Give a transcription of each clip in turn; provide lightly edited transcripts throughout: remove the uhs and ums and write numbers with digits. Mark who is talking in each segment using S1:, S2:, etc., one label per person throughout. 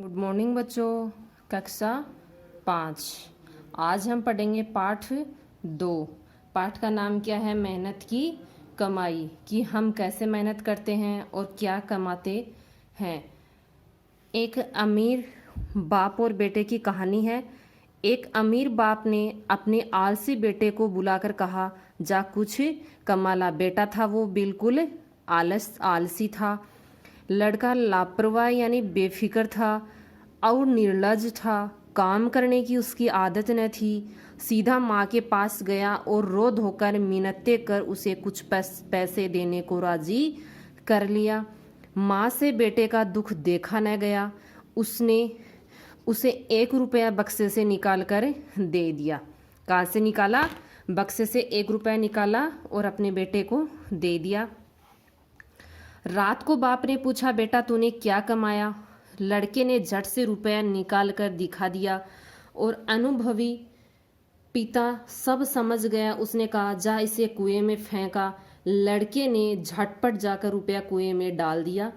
S1: Good morning बच्चों। कक्षा 5। आज हम पढ़ेंगे पाठ 2। पाठ का नाम क्या है? मेहनत की कमाई। कि हम कैसे मेहनत करते हैं और क्या कमाते हैं। एक अमीर बाप और बेटे की कहानी है। एक अमीर बाप ने अपने आलसी बेटे को बुलाकर कहा, जा कुछ कमा ला। बेटा था वो बिल्कुल आलसी था। लड़का लापरवाह यानी बेफिक्र था और निर्लज था। काम करने की उसकी आदत न थी। सीधा माँ के पास गया और रो धोकर मिन्नतें कर उसे कुछ पैसे देने को राजी कर लिया। माँ से बेटे का दुख देखा न गया। उसने उसे 1 रुपया बक्से से निकाल कर दे दिया। कहाँ से निकाला? बक्से से 1 रुपया निकाला और अपने बेटे को दे दिया। रात को बाप ने पूछा, बेटा तूने क्या कमाया? लड़के ने झट से रुपया निकाल कर दिखा दिया और अनुभवी पिता सब समझ गया। उसने कहा, जा इसे कुएं में फेंका। लड़के ने झटपट जाकर रुपया कुएं में डाल दिया।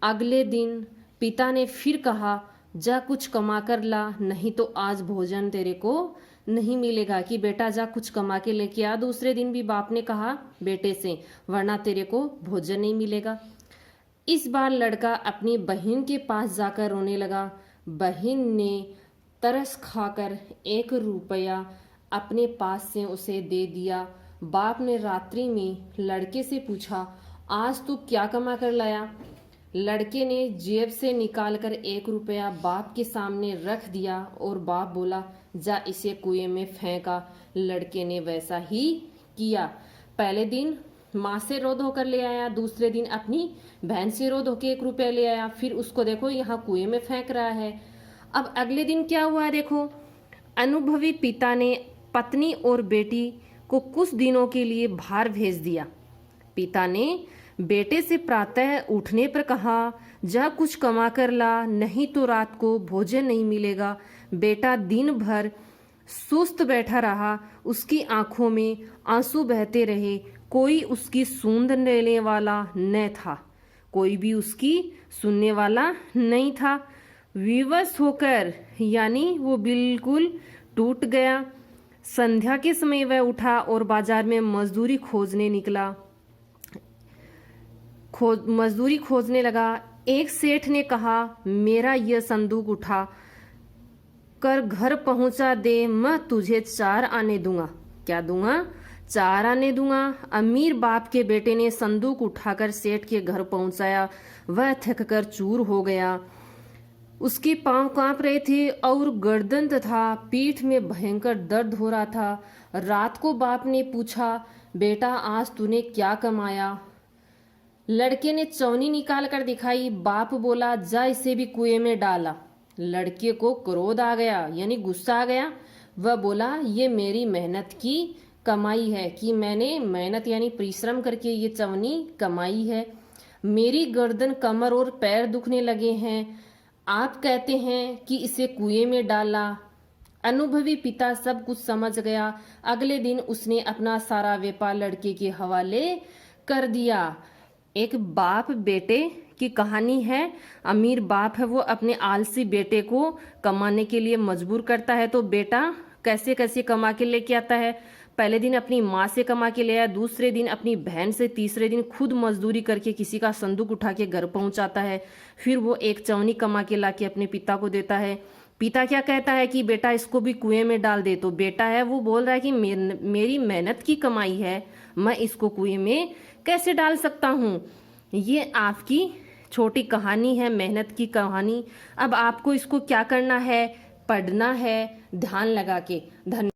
S1: अगले दिन पिता ने फिर कहा, जा कुछ कमा कर ला, नहीं तो आज भोजन तेरे को नहीं मिलेगा। कि बेटा जा कुछ कमा के लेके आ। दूसरे दिन भी बाप ने कहा बेटे से, वरना तेरे को भोजन नहीं मिलेगा। इस बार लड़का अपनी बहन के पास जाकर रोने लगा। बहन ने तरस खाकर 1 रुपया अपने पास से उसे दे दिया। बाप ने रात्रि में लड़के से पूछा, आज तू क्या कमा कर लाया? लड़के ने जेब से निकालकर 1 रुपया बाप के सामने रख दिया और बाप बोला, जा इसे कुएं में फेंका। लड़के ने वैसा ही किया। पहले दिन माँ से रो धोकर ले आया, दूसरे दिन अपनी बहन से रो धो के 1 रुपया ले आया, फिर उसको देखो यहाँ कुएं में फेंक रहा है। अब अगले दिन क्या हुआ देखो। अनुभवी पिता ने पत्नी और बेटी को कुछ दिनों के लिए बाहर भेज दिया। पिता ने बेटे से प्रातः उठने पर कहा, जा कुछ कमा कर ला, नहीं तो रात को भोजन नहीं मिलेगा। बेटा दिन भर सुस्त बैठा रहा। उसकी आंखों में आंसू बहते रहे। कोई उसकी सूंद लेने वाला न था। कोई भी उसकी सुनने वाला नहीं था। विवश होकर यानी वो बिल्कुल टूट गया। संध्या के समय वह उठा और बाजार में मजदूरी खोजने लगा। एक सेठ ने कहा, मेरा यह संदूक उठा कर घर पहुंचा दे, मैं तुझे 4 आने दूंगा। क्या दूंगा? 4 आने दूंगा। अमीर बाप के बेटे ने संदूक उठाकर सेठ के घर पहुंचाया। वह थक कर चूर हो गया। उसके पांव कांप रहे थे और गर्दन तथा पीठ में भयंकर दर्द हो रहा था। रात को बाप ने पूछा, बेटा आज तूने क्या कमाया? लड़के ने चौनी निकाल कर दिखाई। बाप बोला, जा इसे भी कुएं में डाला। लड़के को क्रोध आ गया यानी गुस्सा आ गया। वह बोला, ये मेरी मेहनत की कमाई है कि मैंने मेहनत यानी परिश्रम करके ये चवनी कमाई है। मेरी गर्दन, कमर और पैर दुखने लगे हैं। आप कहते हैं कि इसे कुएं में डाला। अनुभवी पिता सब कुछ समझ गया। अगले दिन उसने अपना सारा व्यापार लड़के के हवाले कर दिया। एक बाप बेटे की कहानी है। अमीर बाप है, वो अपने आलसी बेटे को कमाने के लिए मजबूर करता है। तो बेटा कैसे कैसे कमा के लेके आता है। पहले दिन अपनी माँ से कमा के ले आया, दूसरे दिन अपनी बहन से, तीसरे दिन खुद मजदूरी करके किसी का संदूक उठा के घर पहुंचाता है। फिर वो एक चवनी कमा के ला के अपने पिता को देता है। पिता क्या कहता है कि बेटा इसको भी कुएं में डाल दे। तो बेटा है वो बोल रहा है कि मेरी मेहनत की कमाई है, मैं इसको कुएं में कैसे डाल सकता हूँ। ये आपकी छोटी कहानी है, मेहनत की कहानी। अब आपको इसको क्या करना है? पढ़ना है ध्यान लगा के। धन्यवाद।